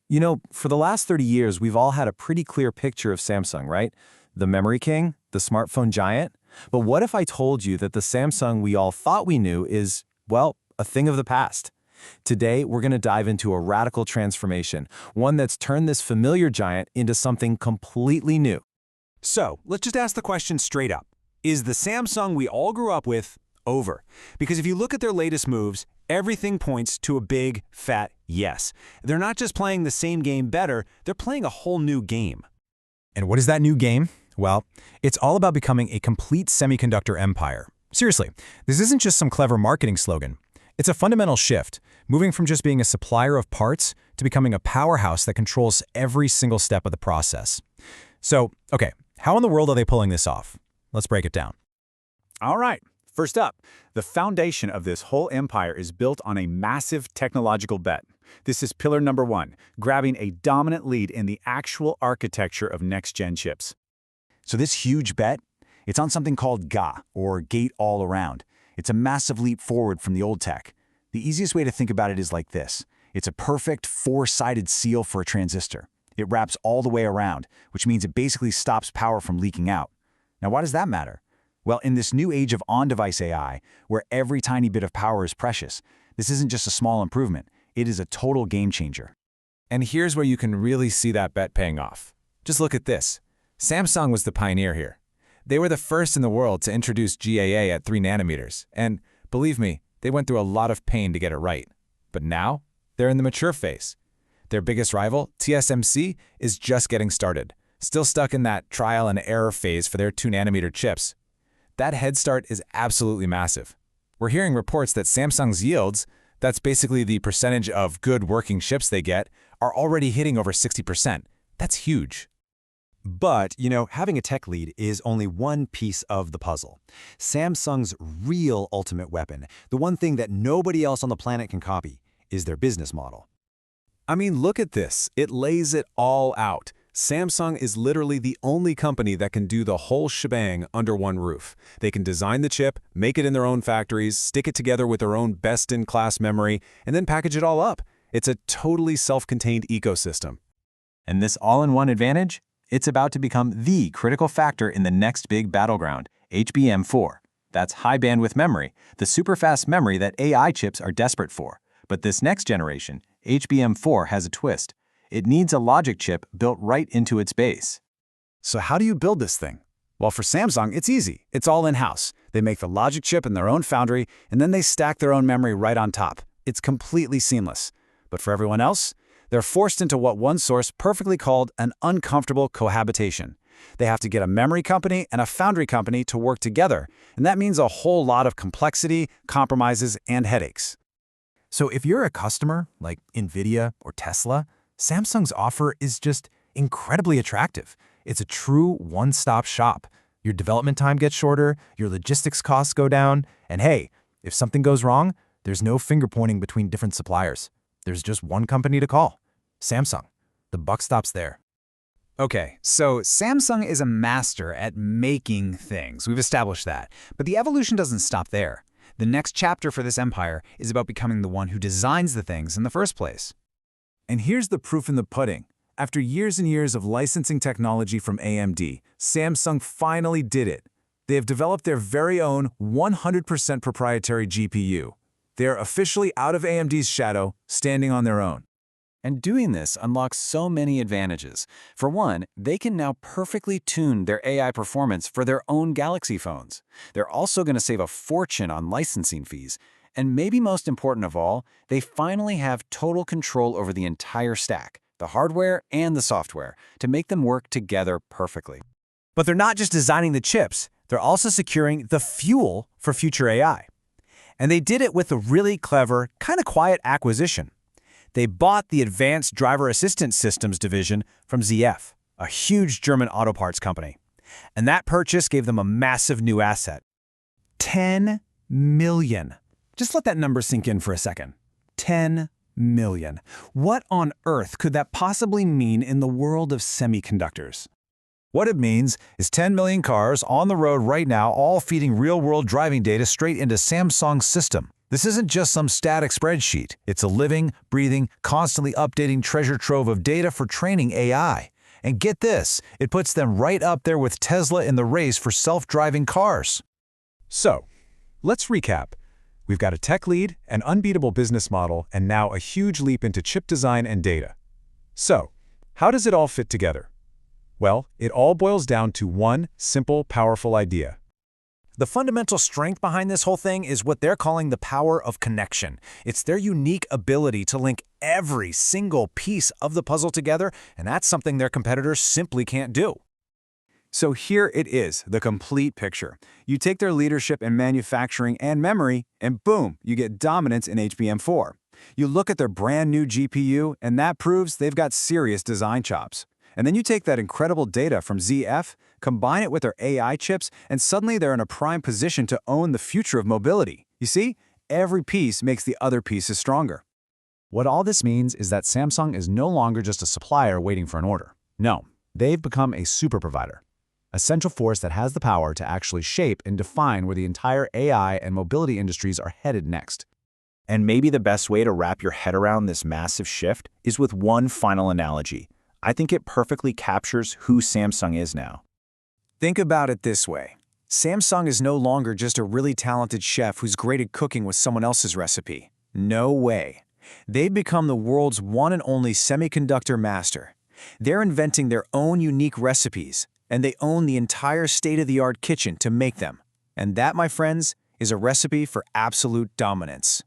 For the last 30 years, we've all had a pretty clear picture of Samsung, right? The memory king, the smartphone giant. But what if I told you that the Samsung we all thought we knew is, well, a thing of the past? Today, we're going to dive into a radical transformation, one that's turned this familiar giant into something completely new. So, let's just ask the question straight up. Is the Samsung we all grew up with over? Because if you look at their latest moves, everything points to a big, fat yes. They're not just playing the same game better, they're playing a whole new game. And what is that new game? Well, it's all about becoming a complete semiconductor empire. Seriously, this isn't just some clever marketing slogan. It's a fundamental shift, moving from just being a supplier of parts to becoming a powerhouse that controls every single step of the process. So, okay, how in the world are they pulling this off? Let's break it down. All right, first up, the foundation of this whole empire is built on a massive technological bet. This is pillar number one, grabbing a dominant lead in the actual architecture of next-gen chips. So this huge bet, it's on something called GA, or Gate-All-Around. It's a massive leap forward from the old tech. The easiest way to think about it is like this. It's a perfect four-sided seal for a transistor. It wraps all the way around, which means it basically stops power from leaking out. Now, why does that matter? Well, in this new age of on-device AI, where every tiny bit of power is precious, this isn't just a small improvement. It is a total game changer. And here's where you can really see that bet paying off. Just look at this. Samsung was the pioneer here. They were the first in the world to introduce GAA at 3 nanometers, and believe me, they went through a lot of pain to get it right. But now, they're in the mature phase. Their biggest rival, TSMC, is just getting started, still stuck in that trial and error phase for their 2-nanometer chips. That head start is absolutely massive. We're hearing reports that Samsung's yields, that's basically the percentage of good working chips they get, are already hitting over 60%. That's huge. But, having a tech lead is only one piece of the puzzle. Samsung's real ultimate weapon, the one thing that nobody else on the planet can copy, is their business model. I mean, look at this. It lays it all out. Samsung is literally the only company that can do the whole shebang under one roof. They can design the chip, make it in their own factories, stick it together with their own best-in-class memory, and then package it all up. It's a totally self-contained ecosystem. And this all-in-one advantage? It's about to become the critical factor in the next big battleground, HBM4. That's high bandwidth memory, the super-fast memory that AI chips are desperate for. But this next generation, HBM4, has a twist. It needs a logic chip built right into its base. So how do you build this thing? Well, for Samsung, it's easy. It's all in-house. They make the logic chip in their own foundry, and then they stack their own memory right on top. It's completely seamless. But for everyone else, they're forced into what one source perfectly called an uncomfortable cohabitation. They have to get a memory company and a foundry company to work together, and that means a whole lot of complexity, compromises, and headaches. So if you're a customer, like NVIDIA or Tesla, Samsung's offer is just incredibly attractive. It's a true one-stop shop. Your development time gets shorter, your logistics costs go down, and hey, if something goes wrong, there's no finger-pointing between different suppliers. There's just one company to call, Samsung. The buck stops there. Okay, so Samsung is a master at making things. We've established that. But the evolution doesn't stop there. The next chapter for this empire is about becoming the one who designs the things in the first place. And here's the proof in the pudding. After years and years of licensing technology from AMD, Samsung finally did it. They have developed their very own 100% proprietary GPU. They are officially out of AMD's shadow, standing on their own. And doing this unlocks so many advantages. For one, they can now perfectly tune their AI performance for their own Galaxy phones. They're also going to save a fortune on licensing fees. And maybe most important of all, they finally have total control over the entire stack, the hardware and the software, to make them work together perfectly. But they're not just designing the chips, they're also securing the fuel for future AI. And they did it with a really clever, kind of quiet acquisition. They bought the Advanced Driver Assistance Systems division from ZF, a huge German auto parts company. And that purchase gave them a massive new asset. 10 million. Just let that number sink in for a second. 10 million. What on earth could that possibly mean in the world of semiconductors? What it means is 10 million cars on the road right now, all feeding real-world driving data straight into Samsung's system. This isn't just some static spreadsheet. It's a living, breathing, constantly updating treasure trove of data for training AI. And get this, it puts them right up there with Tesla in the race for self-driving cars. So, let's recap. We've got a tech lead, an unbeatable business model, and now a huge leap into chip design and data. So, how does it all fit together? Well, it all boils down to one simple, powerful idea. The fundamental strength behind this whole thing is what they're calling the power of connection. It's their unique ability to link every single piece of the puzzle together, and that's something their competitors simply can't do. So here it is, the complete picture. You take their leadership in manufacturing and memory, and boom, you get dominance in HBM4. You look at their brand new GPU, and that proves they've got serious design chops. And then you take that incredible data from ZF, combine it with their AI chips, and suddenly they're in a prime position to own the future of mobility. You see, every piece makes the other pieces stronger. What all this means is that Samsung is no longer just a supplier waiting for an order. No, they've become a super provider, a central force that has the power to actually shape and define where the entire AI and mobility industries are headed next. And maybe the best way to wrap your head around this massive shift is with one final analogy. I think it perfectly captures who Samsung is now. Think about it this way. Samsung is no longer just a really talented chef who's great at cooking with someone else's recipe. No way. They've become the world's one and only semiconductor master. They're inventing their own unique recipes, and they own the entire state-of-the-art kitchen to make them. And that, my friends, is a recipe for absolute dominance.